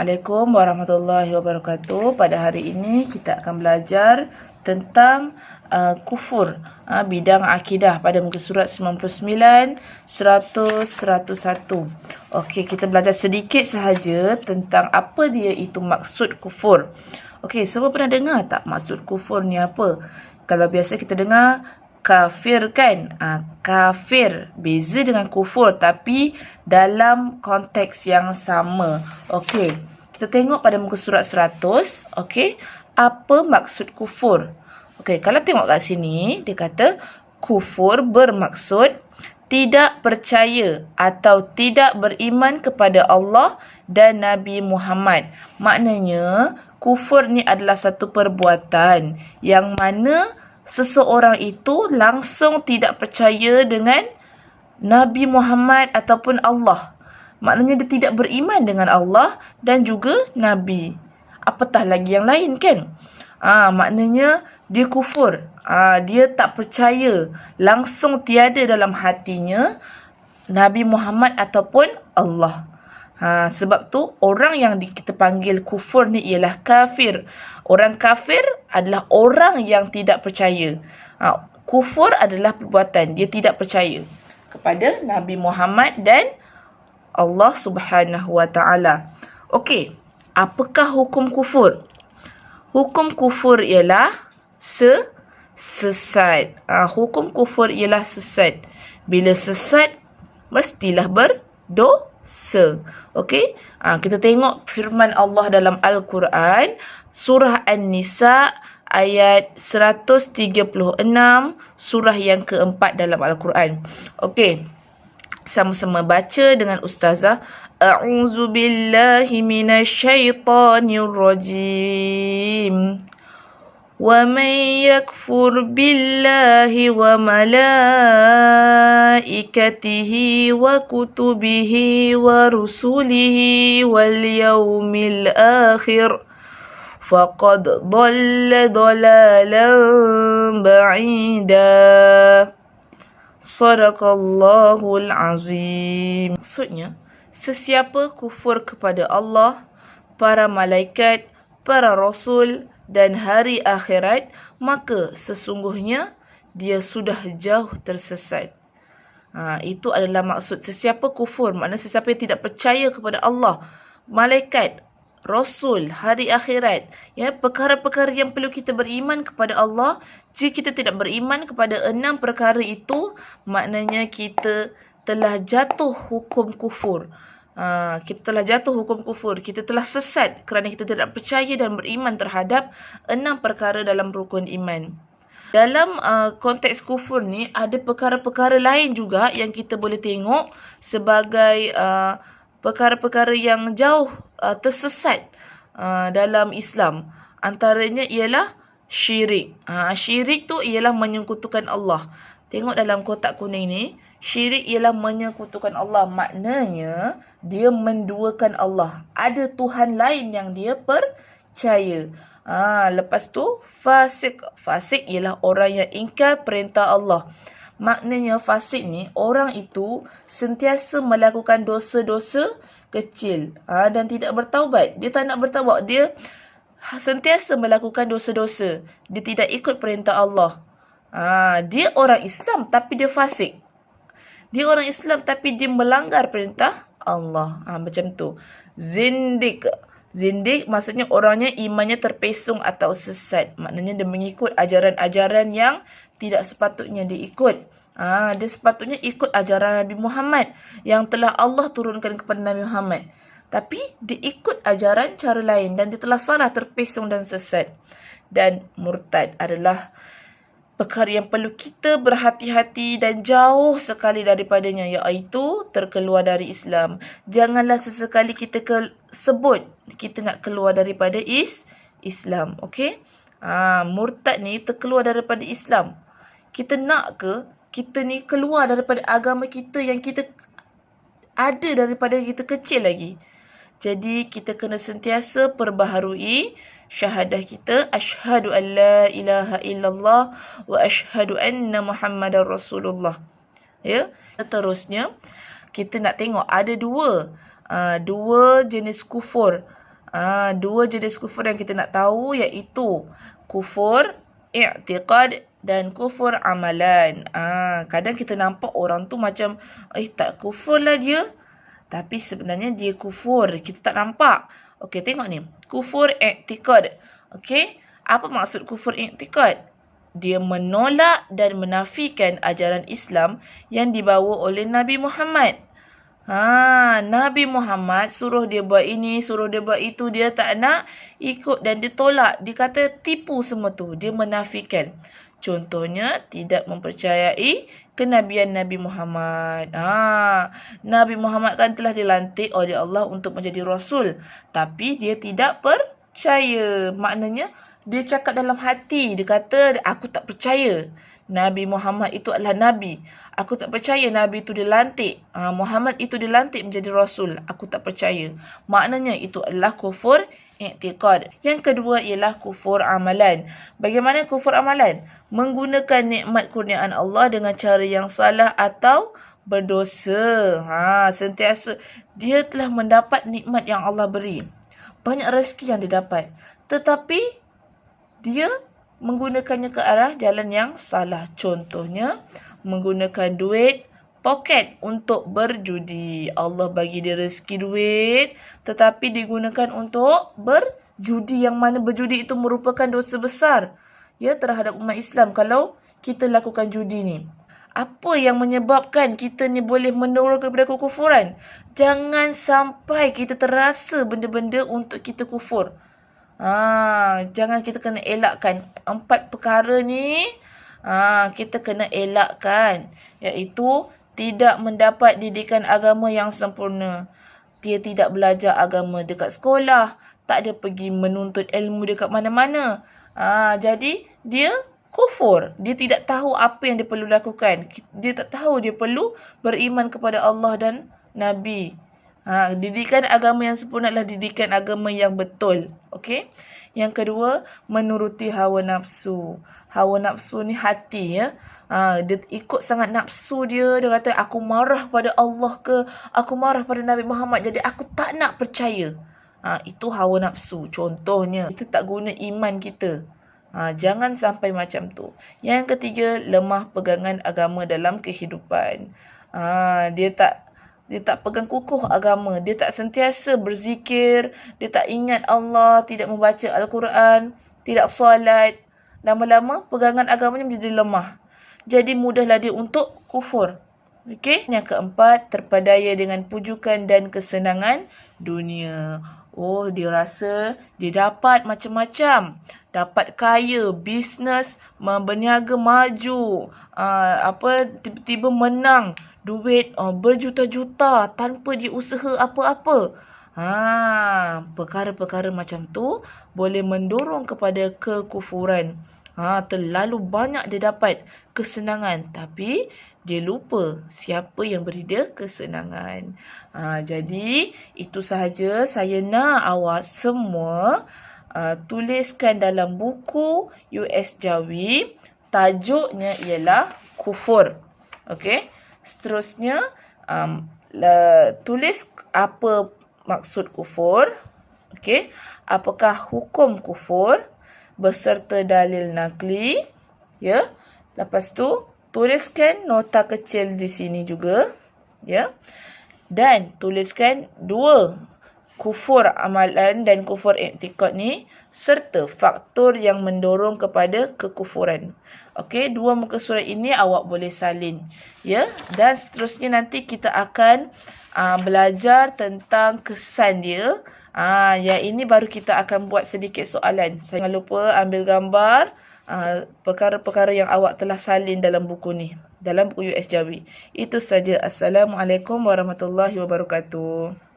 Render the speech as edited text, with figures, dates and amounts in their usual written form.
Assalamualaikum warahmatullahi wabarakatuh. Pada hari ini kita akan belajar tentang kufur, bidang akidah pada muka surat 99, 100, 101. Okey, kita belajar sedikit sahaja tentang apa dia itu maksud kufur. Okey, semua pernah dengar tak maksud kufur ni apa? Kalau biasa kita dengar kafir kan? Kafir beza dengan kufur tapi dalam konteks yang sama. Okey, kita tengok pada muka surat 100. Okey, apa maksud kufur? Okey, kalau tengok kat sini dia kata kufur bermaksud tidak percaya atau tidak beriman kepada Allah dan Nabi Muhammad. Maknanya kufur ni adalah satu perbuatan yang mana seseorang itu langsung tidak percaya dengan Nabi Muhammad ataupun Allah. Maknanya dia tidak beriman dengan Allah dan juga Nabi. Apatah lagi yang lain kan? Maknanya dia kufur. Dia tak percaya. Langsung tiada dalam hatinya Nabi Muhammad ataupun Allah. Sebab tu orang yang kita panggil kufur ni ialah kafir. Orang kafir adalah orang yang tidak percaya. Kufur adalah perbuatan. Dia tidak percaya kepada Nabi Muhammad dan Allah Subhanahu Wa Taala. Okey, apakah hukum kufur? Hukum kufur ialah sesat. Hukum kufur ialah sesat. Bila sesat, mestilah berdosa. Okey, kita tengok firman Allah dalam Al-Quran, surah An-Nisa ayat 136, surah yang keempat dalam Al-Quran. Okey, sama-sama baca dengan ustazah. A'udzu billahi minasyaitonir rajim. وَمَنْ يَكْفُرْ بِاللَّهِ وَمَلَائِكَتِهِ وَكُتُبِهِ وَرُسُلِهِ وَالْيَوْمِ الْآخِرِ فَقَدْ ضَلَّ ضَلَالًا بَعِيدًا. Sadaqallahul azim. Maksudnya, sesiapa kufur kepada Allah, para malaikat, para rasul dan hari akhirat, maka sesungguhnya dia sudah jauh tersesat. Itu adalah maksud sesiapa kufur. Maknanya sesiapa yang tidak percaya kepada Allah, malaikat, rasul, hari akhirat, perkara-perkara yang perlu kita beriman kepada Allah. Jika kita tidak beriman kepada 6 perkara itu, maknanya kita telah jatuh hukum kufur. Kita telah jatuh hukum kufur. Kita telah sesat kerana kita tidak percaya dan beriman terhadap 6 perkara dalam rukun iman. Dalam konteks kufur ni, ada perkara-perkara lain juga yang kita boleh tengok sebagai perkara-perkara yang jauh tersesat dalam Islam. Antaranya ialah syirik. Syirik tu ialah menyekutukan Allah. Tengok dalam kotak kuning ni, syirik ialah menyekutukan Allah. Maknanya dia menduakan Allah. Ada Tuhan lain yang dia percaya. Lepas tu fasik. Fasik ialah orang yang ingkar perintah Allah. Maknanya fasik ni, orang itu sentiasa melakukan dosa-dosa kecil dan tidak bertaubat. Dia tak nak bertaubat. Dia sentiasa melakukan dosa-dosa. Dia tidak ikut perintah Allah. Dia orang Islam tapi dia fasik. Dia orang Islam tapi dia melanggar perintah Allah. Macam tu. Zindik. Zindik maksudnya orangnya imannya terpesong atau sesat. Maknanya dia mengikut ajaran-ajaran yang tidak sepatutnya diikut. Dia sepatutnya ikut ajaran Nabi Muhammad yang telah Allah turunkan kepada Nabi Muhammad. Tapi dia ikut ajaran cara lain dan dia telah salah, terpesong dan sesat. Dan murtad adalah perkara yang perlu kita berhati-hati dan jauh sekali daripadanya, iaitu terkeluar dari Islam. Janganlah sesekali kita sebut kita nak keluar daripada Islam. Okey? Murtad ni terkeluar daripada Islam. Kita nak ke kita ni keluar daripada agama kita yang kita ada daripada kita kecil lagi? Jadi kita kena sentiasa perbaharui syahadah kita, asyhadu an la ilaha illallah wa asyhadu anna Muhammadar Rasulullah. Seterusnya kita nak tengok ada dua jenis kufur. Dua jenis kufur yang kita nak tahu iaitu kufur i'tiqad dan kufur amalan. Kadang kita nampak orang tu macam tak kufur lah dia, tapi sebenarnya dia kufur. Kita tak nampak. Okey, tengok ni. Kufur i'tiqad. Okey, apa maksud kufur i'tiqad? Dia menolak dan menafikan ajaran Islam yang dibawa oleh Nabi Muhammad. Nabi Muhammad suruh dia buat ini, suruh dia buat itu, dia tak nak ikut dan dia tolak. Dia kata tipu semua tu. Dia menafikan. Contohnya, tidak mempercayai kenabian Nabi Muhammad. Nabi Muhammad kan telah dilantik oleh Allah untuk menjadi Rasul. Tapi dia tidak percaya. Maknanya, dia cakap dalam hati. Dia kata, aku tak percaya Nabi Muhammad itu adalah Nabi. Aku tak percaya Nabi itu dilantik. Muhammad itu dilantik menjadi Rasul. Aku tak percaya. Maknanya itu adalah kufur i'tiqad. Yang kedua ialah kufur amalan. Bagaimana kufur amalan? Menggunakan nikmat kurniaan Allah dengan cara yang salah atau berdosa. Sentiasa dia telah mendapat nikmat yang Allah beri. Banyak rezeki yang dia dapat. Tetapi dia menggunakannya ke arah jalan yang salah. Contohnya, menggunakan duit poket untuk berjudi. Allah bagi dia rezeki duit, tetapi digunakan untuk berjudi, yang mana berjudi itu merupakan dosa besar terhadap umat Islam kalau kita lakukan judi ni. Apa yang menyebabkan kita ni boleh mendorong kepada kekufuran? Jangan sampai kita terasa benda-benda untuk kita kufur. Jangan, kita kena elakkan 4 perkara ni. Kita kena elakkan, iaitu tidak mendapat didikan agama yang sempurna. Dia tidak belajar agama dekat sekolah, tak ada pergi menuntut ilmu dekat mana-mana. Jadi dia kufur. Dia tidak tahu apa yang dia perlu lakukan. Dia tak tahu dia perlu beriman kepada Allah dan Nabi. Didikan agama yang sempurna adalah didikan agama yang betul. Okey. Yang kedua, menuruti hawa nafsu. Hawa nafsu ni hati dia ikut sangat nafsu dia. Dia kata aku marah pada Allah ke, aku marah pada Nabi Muhammad, jadi aku tak nak percaya. Itu hawa nafsu. Contohnya, kita tak guna iman kita. Jangan sampai macam tu. Yang ketiga, lemah pegangan agama dalam kehidupan. Dia tak pegang kukuh agama. Dia tak sentiasa berzikir. Dia tak ingat Allah. Tidak membaca Al-Quran. Tidak solat. Lama-lama pegangan agamanya menjadi lemah. Jadi mudahlah dia untuk kufur. Okey. Yang keempat, terpedaya dengan pujukan dan kesenangan dunia. Dia rasa dia dapat macam-macam. Dapat kaya, bisnes, berniaga maju. Tiba-tiba menang duit berjuta-juta tanpa dia usaha apa-apa. Perkara-perkara macam tu boleh mendorong kepada kekufuran. Terlalu banyak dia dapat kesenangan, tapi dia lupa siapa yang beri dia kesenangan. Jadi itu sahaja saya nak awak semua tuliskan dalam buku US Jawi. Tajuknya ialah kufur. Okey. Seterusnya, tulis apa maksud kufur. Okey. Apakah hukum kufur beserta dalil nakli. Lepas tu, tuliskan nota kecil di sini juga. Dan tuliskan 2 kufur amalan dan kufur i'tiqad ni serta faktor yang mendorong kepada kekufuran. Okey, 2 muka surat ini awak boleh salin. Dan seterusnya nanti kita akan belajar tentang kesan dia. Yang ini baru kita akan buat sedikit soalan. Jangan lupa ambil gambar perkara-perkara yang awak telah salin dalam buku ni, dalam buku US Jawi. Itu saja. Assalamualaikum warahmatullahi wabarakatuh.